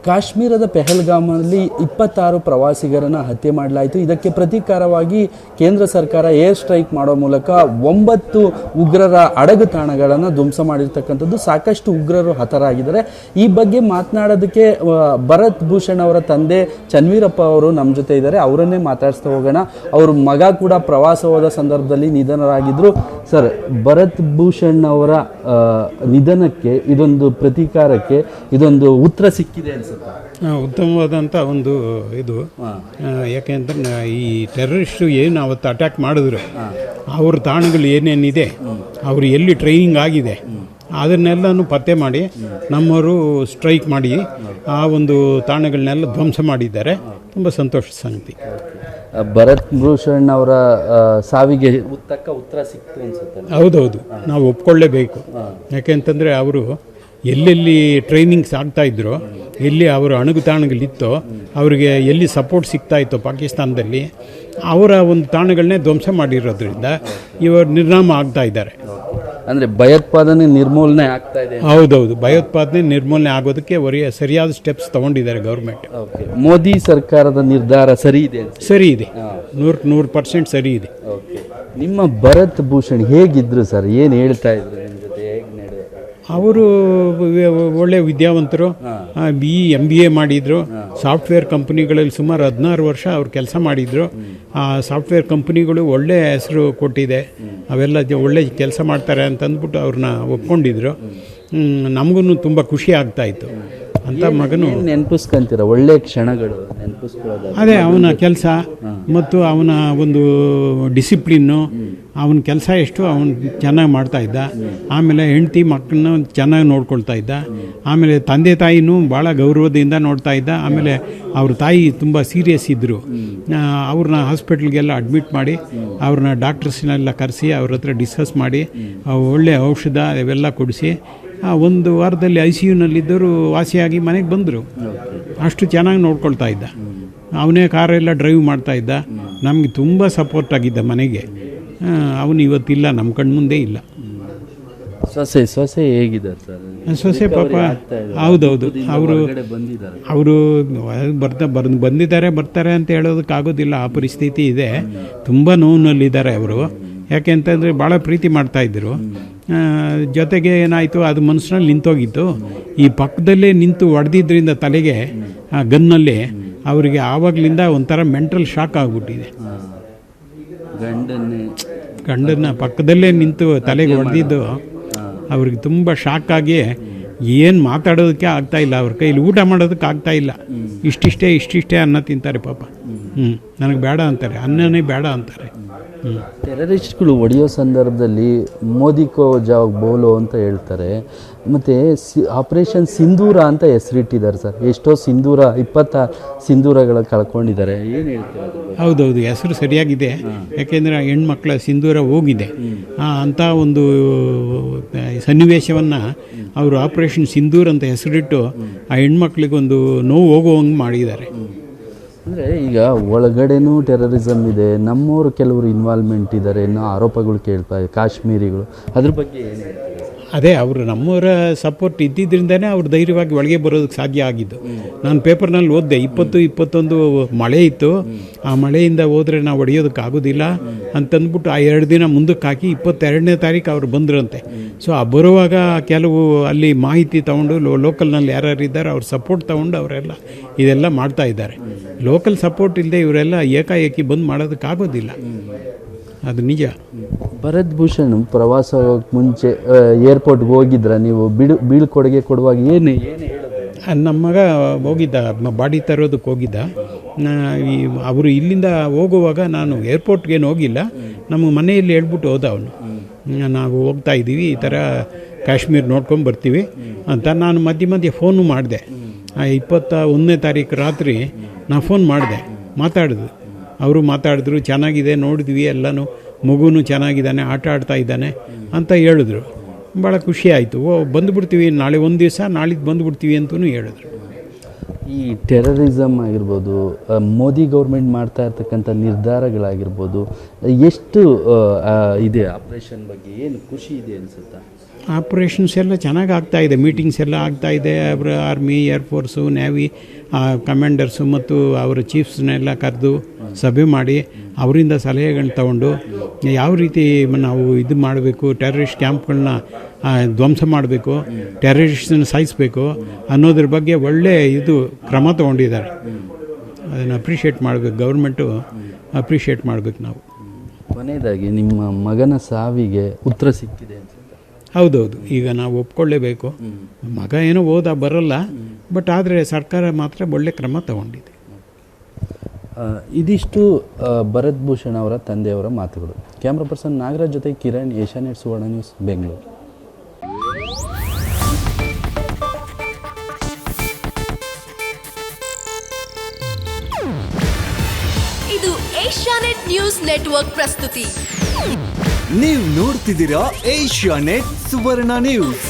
ಕಾಶ್ಮೀರದ ಪೆಹಲ್ಗಾಮಲ್ಲಿ 26 ಪ್ರವಾಸಿಗರನ್ನು ಹತ್ಯೆ ಮಾಡಲಾಯಿತು. ಇದಕ್ಕೆ ಪ್ರತೀಕಾರವಾಗಿ ಕೇಂದ್ರ ಸರ್ಕಾರ ಏರ್ ಸ್ಟ್ರೈಕ್ ಮಾಡೋ ಮೂಲಕ 9 ಉಗ್ರರ ಅಡಗು ತಾಣಗಳನ್ನು ಧ್ವಂಸ ಮಾಡಿರ್ತಕ್ಕಂಥದ್ದು. ಸಾಕಷ್ಟು ಉಗ್ರರು ಹತರಾಗಿದ್ದಾರೆ. ಈ ಬಗ್ಗೆ ಮಾತನಾಡೋದಕ್ಕೆ ಭರತ್ ಭೂಷಣ್ ಅವರ ತಂದೆ ಚನ್ವೀರಪ್ಪ ಅವರು ನಮ್ಮ ಜೊತೆ ಇದ್ದಾರೆ. ಅವರನ್ನೇ ಮಾತಾಡಿಸ್ತಾ ಹೋಗೋಣ. ಅವ್ರ ಮಗ ಕೂಡ ಪ್ರವಾಸ ಹೋದ ಸಂದರ್ಭದಲ್ಲಿ ನಿಧನರಾಗಿದ್ದರು. ಸರ್, ಭರತ್ ಭೂಷಣ್ ಅವರ ನಿಧನಕ್ಕೆ ಇದೊಂದು ಪ್ರತೀಕಾರಕ್ಕೆ ಇದೊಂದು ಉತ್ತರ ಸಿಕ್ಕಿದೆ ಅನ್ಸುತ್ತೆ. ಉತ್ತಮವಾದಂಥ ಒಂದು ಇದು. ಯಾಕೆಂದ್ರೆ ಈ ಟೆರರಿಸ್ಟು ಏನು ಅವತ್ತು ಅಟ್ಯಾಕ್ ಮಾಡಿದ್ರು, ಅವ್ರ ತಾಣಗಳು ಏನೇನಿದೆ, ಅವರು ಎಲ್ಲಿ ಟ್ರೈನಿಂಗ್ ಆಗಿದೆ ಅದನ್ನೆಲ್ಲನೂ ಪತ್ತೆ ಮಾಡಿ ನಮ್ಮವರು ಸ್ಟ್ರೈಕ್ ಮಾಡಿ ಆ ಒಂದು ತಾಣಗಳನ್ನೆಲ್ಲ ಧ್ವಂಸ ಮಾಡಿದ್ದಾರೆ. ತುಂಬ ಸಂತೋಷದ ಸಂಗತಿ. ಭರತ್ ಭೂಷಣ್ ಅವರ ಸಾವಿಗೆ ತಕ್ಕ ಉತ್ತರ ಸಿಕ್ತು ಅನ್ಸುತ್ತೆ. ಹೌದೌದು, ನಾವು ಒಪ್ಕೊಳ್ಳೇಬೇಕು. ಯಾಕೆಂತಂದರೆ ಅವರು ಎಲ್ಲೆಲ್ಲಿ ಟ್ರೈನಿಂಗ್ಸ್ ಆಗ್ತಾಯಿದ್ರು, ಎಲ್ಲಿ ಅವರ ಅಣುಗು ತಾಣಗಳಿತ್ತೋ, ಅವರಿಗೆ ಎಲ್ಲಿ ಸಪೋರ್ಟ್ ಸಿಗ್ತಾಯಿತ್ತೋ ಪಾಕಿಸ್ತಾನದಲ್ಲಿ, ಅವರ ಒಂದು ತಾಣಗಳನ್ನೇ ಧ್ವಂಸ ಮಾಡಿರೋದ್ರಿಂದ ಇವರು ನಿರ್ನಾಮ ಆಗ್ತಾ ಇದ್ದಾರೆ. ಅಂದರೆ ಭಯೋತ್ಪಾದನೆ ನಿರ್ಮೂಲನೆ ಆಗ್ತಾ ಇದೆ. ಹೌದೌದು, ಭಯೋತ್ಪಾದನೆ ನಿರ್ಮೂಲನೆ ಆಗೋದಕ್ಕೆ ಸರಿಯಾದ ಸ್ಟೆಪ್ಸ್ ತಗೊಂಡಿದ್ದಾರೆ ಗೌರ್ಮೆಂಟ್. ಮೋದಿ ಸರ್ಕಾರದ ನಿರ್ಧಾರ ಸರಿ ಇದೆ. ಸರಿ ಇದೆ, 100% ಸರಿ ಇದೆ. ನಿಮ್ಮ ಭರತ್ ಭೂಷಣ್ ಹೇಗಿದ್ರು ಸರ್? ಏನು ಹೇಳ್ತಾ ಇದ್ರು ನಿಮ್ಮ ಜೊತೆ? ಹೇಗೆ ನಡೆದ? ಅವರು ಒಳ್ಳೆಯ ವಿದ್ಯಾವಂತರು. MBA ಮಾಡಿದರು. ಸಾಫ್ಟ್ವೇರ್ ಕಂಪ್ನಿಗಳಲ್ಲಿ ಸುಮಾರು 16 ವರ್ಷ ಅವ್ರು ಕೆಲಸ ಮಾಡಿದರು. ಆ ಸಾಫ್ಟ್ವೇರ್ ಕಂಪ್ನಿಗಳು ಒಳ್ಳೆಯ ಹೆಸರು ಕೊಟ್ಟಿದೆ. ಅವೆಲ್ಲ ಒಳ್ಳೆ ಕೆಲಸ ಮಾಡ್ತಾರೆ ಅಂತಂದ್ಬಿಟ್ಟು ಅವ್ರನ್ನ ಒಪ್ಕೊಂಡಿದ್ರು. ನಮಗೂ ತುಂಬ ಖುಷಿ ಆಗ್ತಾಯಿತ್ತು. ಅಂತ ಮಗನು ನೆನಪಿಸ್ಕೊಂತೀರ ಒಳ್ಳೆ ಕ್ಷಣಗಳು ನೆನಪಿಸ್ಕೊಳ್ಳೋದು. ಅದೇ ಅವನ ಕೆಲಸ ಮತ್ತು ಅವನ ಒಂದು ಡಿಸಿಪ್ಲಿನ್ನು, ಅವನ ಕೆಲಸ ಎಷ್ಟು ಅವನು ಚೆನ್ನಾಗಿ ಮಾಡ್ತಾಯಿದ್ದ. ಆಮೇಲೆ ಹೆಂಡತಿ ಮಕ್ಕಳನ್ನ ಚೆನ್ನಾಗಿ ನೋಡ್ಕೊಳ್ತಾ ಇದ್ದ. ಆಮೇಲೆ ತಂದೆ ತಾಯಿನೂ ಭಾಳ ಗೌರವದಿಂದ ನೋಡ್ತಾ ಇದ್ದ. ಆಮೇಲೆ ಅವ್ರ ತಾಯಿ ತುಂಬ ಸೀರಿಯಸ್ ಇದ್ದರು. ಅವ್ರನ್ನ ಹಾಸ್ಪಿಟ್ಲಿಗೆಲ್ಲ ಅಡ್ಮಿಟ್ ಮಾಡಿ ಅವ್ರನ್ನ ಡಾಕ್ಟರ್ಸ್ನೆಲ್ಲ ಕರೆಸಿ ಅವ್ರ ಹತ್ರ ಡಿಸ್ಕಸ್ ಮಾಡಿ ಒಳ್ಳೆಯ ಔಷಧ ಇವೆಲ್ಲ ಕೊಡಿಸಿ 1 ವಾರದಲ್ಲಿ ICUನಲ್ಲಿದ್ದರು ವಾಸಿಯಾಗಿ ಮನೆಗೆ ಬಂದರು. ಅಷ್ಟು ಚೆನ್ನಾಗಿ ನೋಡ್ಕೊಳ್ತಾ ಇದ್ದ. ಅವನೇ ಕಾರೆಲ್ಲ ಡ್ರೈವ್ ಮಾಡ್ತಾ ಇದ್ದ. ನಮಗೆ ತುಂಬ ಸಪೋರ್ಟ್ ಆಗಿದ್ದ ಮನೆಗೆ. ಅವನು ಇವತ್ತಿಲ್ಲ, ನಮ್ಮ ಕಣ್ಮುಂದೆ ಇಲ್ಲ. ಸೊಸೆ ಹೇಗಿದ್ದಾರೆ ಸರ್? ಸೊಸೆ ಪಾಪ ಹೌದೌದು, ಅವರು ಬರ್ತಾರೆ ಅಂತ ಹೇಳೋದಕ್ಕಾಗೋದಿಲ್ಲ. ಆ ಪರಿಸ್ಥಿತಿ ಇದೆ. ತುಂಬ ನೋವಿನಲ್ಲಿದ್ದಾರೆ ಅವರು. ಯಾಕೆ ಅಂತಂದರೆ ಭಾಳ ಪ್ರೀತಿ ಮಾಡ್ತಾಯಿದ್ರು. ಜೊತೆಗೆ ಏನಾಯಿತು, ಅದು ಮನಸ್ಸಿನಲ್ಲಿ ನಿಂತೋಗಿತ್ತು. ಈ ಪಕ್ಕದಲ್ಲೇ ನಿಂತು ಹೊಡೆದಿದ್ದರಿಂದ ತಲೆಗೆ ಗನ್ನಲ್ಲಿ ಅವರಿಗೆ ಆವಾಗಲಿಂದ ಒಂಥರ ಮೆಂಟಲ್ ಶಾಕ್ ಆಗಿಬಿಟ್ಟಿದೆ. ಗಂಡನ ಪಕ್ಕದಲ್ಲೇ ನಿಂತು ತಲೆಗೆ ಹೊಡೆದಿದ್ದು ಅವ್ರಿಗೆ ತುಂಬ ಶಾಕ್ ಆಗಿ ಏನು ಮಾತಾಡೋದಕ್ಕೆ ಆಗ್ತಾಯಿಲ್ಲ. ಅವ್ರ ಕೈಲಿ ಊಟ ಮಾಡೋದಕ್ಕೆ ಆಗ್ತಾಯಿಲ್ಲ. ಇಷ್ಟಿಷ್ಟೇ ಅನ್ನ ತಿಂತಾರೆ ಪಾಪ. ನನಗೆ ಬೇಡ ಅಂತಾರೆ, ಅನ್ನನೇ ಬೇಡ ಅಂತಾರೆ. ಟೆರರಿಸ್ಟ್ಗಳು ಹೊಡೆಯೋ ಸಂದರ್ಭದಲ್ಲಿ ಮೋದಿ ಕೋ ಜಾವ್ ಬೋಲೋ ಅಂತ ಹೇಳ್ತಾರೆ. ಮತ್ತು ಆಪರೇಷನ್ ಸಿಂಧೂರ ಅಂತ ಹೆಸರಿಟ್ಟಿದ್ದಾರೆ ಸರ್. ಎಷ್ಟೋ 20 ಸಿಂಧೂರಗಳ ಕಳ್ಕೊಂಡಿದ್ದಾರೆ. ಏನು ಹೇಳ್ತಾರೆ? ಹೌದೌದು, ಹೆಸರು ಸರಿಯಾಗಿದೆ. ಯಾಕೆಂದರೆ ಹೆಣ್ಮಕ್ಳ ಸಿಂಧೂರ ಹೋಗಿದೆ. ಅಂಥ ಒಂದು ಸನ್ನಿವೇಶವನ್ನು ಅವರು ಆಪರೇಷನ್ ಸಿಂಧೂರ್ ಅಂತ ಹೆಸರಿಟ್ಟು ಆ ಹೆಣ್ಮಕ್ಳಿಗೊಂದು ನೋವು ಹೋಗುವಂಗೆ ಮಾಡಿದ್ದಾರೆ. ಅಂದರೆ ಈಗ ಒಳಗಡೆನೂ ಟೆರರಿಸಮ್ ಇದೆ, ನಮ್ಮವರು ಕೆಲವರು ಇನ್ವಾಲ್ವ್ಮೆಂಟ್ ಇದ್ದಾರೆ ಅನ್ನೋ ಆರೋಪಗಳು ಕೇಳ್ತಾ ಇದೆ, ಕಾಶ್ಮೀರಿಗಳು. ಅದ್ರ ಬಗ್ಗೆ ಏನು ಹೇಳ್ತಾರೆ? ಅದೇ ಅವರು ನಮ್ಮವರ ಸಪೋರ್ಟ್ ಇದ್ದಿದ್ದರಿಂದನೇ ಅವ್ರು ಧೈರ್ಯವಾಗಿ ಒಳಗೆ ಬರೋದಕ್ಕೆ ಸಾಧ್ಯ ಆಗಿದ್ದು. ನಾನು ಪೇಪರ್ನಲ್ಲಿ ಓದಿದೆ, 20-21 ಮಳೆ ಇತ್ತು. ಆ ಮಳೆಯಿಂದ ಹೋದರೆ ನಾವು ಹೊಡೆಯೋದಕ್ಕಾಗೋದಿಲ್ಲ ಅಂತಂದ್ಬಿಟ್ಟು ಆ 2 ದಿನ ಮುಂದಕ್ಕೆ ಹಾಕಿ 22ನೇ ತಾರೀಕು ಅವ್ರು ಬಂದ್ರಂತೆ. ಸೊ ಆ ಬರುವಾಗ ಕೆಲವು ಅಲ್ಲಿ ಮಾಹಿತಿ ತೊಗೊಂಡು ಲೋಕಲ್ನಲ್ಲಿ ಯಾರ್ಯಾರು ಇದ್ದಾರೆ ಅವ್ರ ಸಪೋರ್ಟ್ ತೊಗೊಂಡು ಅವರೆಲ್ಲ ಇದೆಲ್ಲ ಮಾಡ್ತಾ ಇದ್ದಾರೆ. ಲೋಕಲ್ ಸಪೋರ್ಟ್ ಇಲ್ಲದೆ ಇವರೆಲ್ಲ ಏಕಾಏಕಿ ಬಂದು ಮಾಡೋದಕ್ಕಾಗೋದಿಲ್ಲ. ಅದು ನಿಜ. ಭರತ್ ಭೂಷಣ್ ಪ್ರವಾಸ ಮುಂಚೆ ಏರ್ಪೋರ್ಟ್ಗೆ ಹೋಗಿದ್ರ ನೀವು? ಬೀಳ್ಕೊಡುಗೆ ಕೊಡುವಾಗ ಏನು ನಮ್ಮ ಮಗ ಹೋಗಿದ್ದ, ಬಾಡಿ ತರೋದಕ್ಕೆ ಹೋಗಿದ್ದ. ಅವರು ಇಲ್ಲಿಂದ ಹೋಗುವಾಗ ನಾನು ಏರ್ಪೋರ್ಟ್ಗೇನು ಹೋಗಿಲ್ಲ, ನಮ್ಮ ಮನೆಯಲ್ಲಿ ಹೇಳ್ಬಿಟ್ಟು ಹೋದ ಅವನು. ನಾವು ಹೋಗ್ತಾ ಇದ್ದೀವಿ, ಈ ಥರ ಕಾಶ್ಮೀರ ನೋಡ್ಕೊಂಡು ಬರ್ತೀವಿ ಅಂತ. ನಾನು ಮಧ್ಯೆ ಫೋನು ಮಾಡಿದೆ. 21ನೇ ತಾರೀಕು ರಾತ್ರಿ ನಾನು ಫೋನ್ ಮಾಡಿದೆ, ಅವರು ಮಾತಾಡಿದ್ರು. ಚೆನ್ನಾಗಿದೆ, ನೋಡಿದ್ವಿ ಎಲ್ಲನೂ, ಮಗುನೂ ಚೆನ್ನಾಗಿದ್ದಾನೆ, ಆಟ ಆಡ್ತಾ ಇದ್ದಾನೆ ಅಂತ ಹೇಳಿದ್ರು. ಭಾಳ ಖುಷಿ ಆಯಿತು. ಬಂದುಬಿಡ್ತೀವಿ ನಾಳೆ, ಒಂದು ದಿವಸ ನಾಳಿದ್ದು ಬಂದುಬಿಡ್ತೀವಿ ಅಂತಲೂ ಹೇಳಿದ್ರು. ಈ ಟೆರರಿಸಮ್ ಆಗಿರ್ಬೋದು, ಮೋದಿ ಗೌರ್ಮೆಂಟ್ ಮಾಡ್ತಾ ಇರ್ತಕ್ಕಂಥ ನಿರ್ಧಾರಗಳಾಗಿರ್ಬೋದು, ಎಷ್ಟು ಇದೆ ಆಪ್ರೇಷನ್ ಬಗ್ಗೆ ಏನು ಖುಷಿ ಇದೆ ಅನಿಸುತ್ತಾ? ಆಪ್ರೇಷನ್ಸ್ ಎಲ್ಲ ಚೆನ್ನಾಗಿ ಆಗ್ತಾಯಿದೆ, ಮೀಟಿಂಗ್ಸ್ ಎಲ್ಲ ಆಗ್ತಾಯಿದೆ. ಆರ್ಮಿ, ಏರ್ಫೋರ್ಸು, ನ್ಯಾವಿ ಕಮಾಂಡರ್ಸು ಮತ್ತು ಅವರ ಚೀಫ್ಸ್ನೆಲ್ಲ ಕರೆದು ಸಭೆ ಮಾಡಿ ಅವರಿಂದ ಸಲಹೆಗಳನ್ನ ತಗೊಂಡು ಯಾವ ರೀತಿ ನಾವು ಇದು ಮಾಡಬೇಕು, ಟೆರರಿಸ್ಟ್ ಕ್ಯಾಂಪ್ಗಳನ್ನ ಧ್ವಂಸ ಮಾಡಬೇಕು, ಟೆರರಿಸ್ಟನ್ನ ಸಾಯಿಸಬೇಕು ಅನ್ನೋದ್ರ ಬಗ್ಗೆ ಒಳ್ಳೆ ಕ್ರಮ ತೊಗೊಂಡಿದ್ದಾರೆ. ಅದನ್ನು ಅಪ್ರಿಷಿಯೇಟ್ ಮಾಡಬೇಕು, ಗೌರ್ಮೆಂಟು ಅಪ್ರಿಷಿಯೇಟ್ ಮಾಡಬೇಕು ನಾವು. ಕೊನೆಯದಾಗಿ ನಿಮ್ಮ ಮಗನ ಸಾವಿಗೆ ಉತ್ತರ ಸಿಕ್ಕಿದೆ ಅಂತ? ಹೌದೌದು, ಈಗ ನಾವು ಒಪ್ಕೊಳ್ಳೇಬೇಕು. ಮಗ ಏನೋ ಬರಲ್ಲ, ಬಟ್ ಆದರೆ ಸರ್ಕಾರ ಮಾತ್ರ ಒಳ್ಳೆ ಕ್ರಮ ತಗೊಂಡಿದೆ. ಇದಿಷ್ಟು ಭರತ್ ಭೂಷಣ್ ಅವರ ತಂದೆಯವರ ಮಾತುಗಳು. ಕ್ಯಾಮ್ರಾ ಪರ್ಸನ್ ನಾಗರಾಜ್ ಜೊತೆ ಕಿರಣ್, ಏಷ್ಯಾನೆಟ್ ಸುವರ್ಣ ನ್ಯೂಸ್, ಬೆಂಗಳೂರು. ಇದು ಏಷ್ಯಾನೆಟ್ ನ್ಯೂಸ್ ನೆಟ್ವರ್ಕ್ ಪ್ರಸ್ತುತಿ. ನೀವು ನೋಡ್ತಿದ್ದೀರಾ ಏಷ್ಯಾನೆಟ್ ಸುವರ್ಣ ನ್ಯೂಸ್.